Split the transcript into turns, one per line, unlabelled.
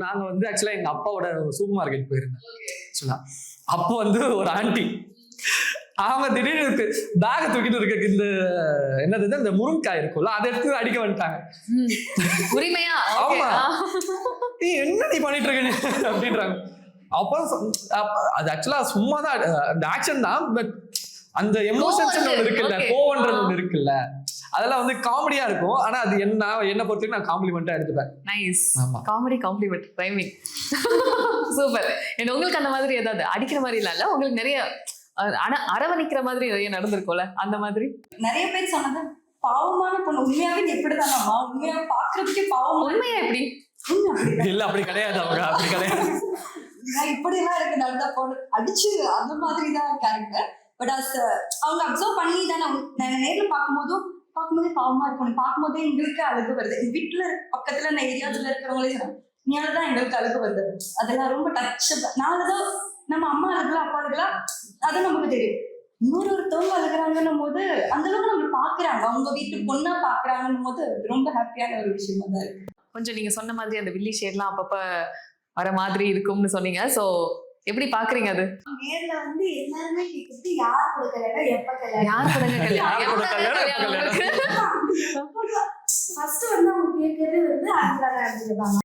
நாங்க வந்து ஆக்சுவலா எங்க அப்பாவோட சூப்பர் மார்க்கெட் போயிருந்தேன் ஆக்சுவலா. அப்போ வந்து ஒரு ஆண்டி அவங்க திடீர்னு பேக தூக்கிட்டு இருக்க இந்த என்னது இந்த முருங்காய் இருக்கும்ல அதை எடுத்து அடிக்க வந்துட்டாங்க.
உரிமையா?
ஆமா, நீ என்ன நீ பண்ணிட்டு இருக்க அப்படின்றாங்க. அப்புறம் அது ஆக்சுவலா சும்மா தான் அந்த ஆக்ஷன் தான், பட் அந்த எமோஷன்ஸ் ஒன்று இருக்குல்ல, கோவன்றது ஒன்று இருக்குல்ல, அதெல்லாம் வந்து காமெடியா இருக்கும். ஆனா அது என்ன பொறுத்தவரைக்கும் நான் காம்ப்ளிமெண்டா எடுத்துப்பேன்.
Nice, comedy compliment rhyming. Super. உங்களுக்கு அந்த மாதிரி ஏதாவது அடிக்கிற மாதிரி இல்ல, உங்களுக்கு நிறைய அரவணைக்கிற மாதிரி நிறைய நடந்திருக்கும்ல, அந்த மாதிரி
நிறைய பேர் சொன்னது பாவமான பொண்ணு. உண்மையாவே எப்படிதானாமா? உண்மையா பாக்குறதுக்கே பாவம்.
உண்மையா எப்படி?
இல்ல அப்படி கிடையாது, அவங்க அப்படி கிடையாது.
இப்படி எல்லாம் இருக்கு நடந்தா பொண்ணு அடிச்சு அந்த மாதிரி தான் கேரக்டர். பட் அவங்க அப்சர்வ் பண்ணி தான் நாங்க நேர்ல பார்க்கும்போதே பாவமா இருக்கும். பார்க்கும்போதே எங்களுக்கு அழகு வருது. வீட்டுல பக்கத்துல ஏரியாஸ்ல இருக்கிறவங்களே நீயாலதான் எங்களுக்கு அழகு வருது. அதெல்லாம் ரொம்ப டச். நாலதான் நம்ம அம்மா அழகுலாம் அப்பா அழகுலாம் அது நமக்கு தெரியும். இன்னொருத்தவங்க அழுகுறாங்கன்னும் போது அந்த அளவுக்கு நம்ம பாக்குறாங்க, அவங்க வீட்டு பொண்ணா பாக்குறாங்கன்னும் போது ரொம்ப ஹாப்பியான ஒரு விஷயமா தான் இருக்கு.
கொஞ்சம் நீங்க சொன்ன மாதிரி அந்த வில்லி ஷேட்லாம் அப்பப்ப வர மாதிரி இருக்கும்னு சொன்னீங்க. சோ எப்படி பாக்குறீங்க அது?
நேர்ல வந்து எல்லாருமே கேக்குறது யார் கூட கல்யாணம், எப்ப கல்யாணம்,
யார் கூட கல்யாணம்.
ஃபர்ஸ்ட் வந்து அவங்க கேக்குறது வந்து அதுல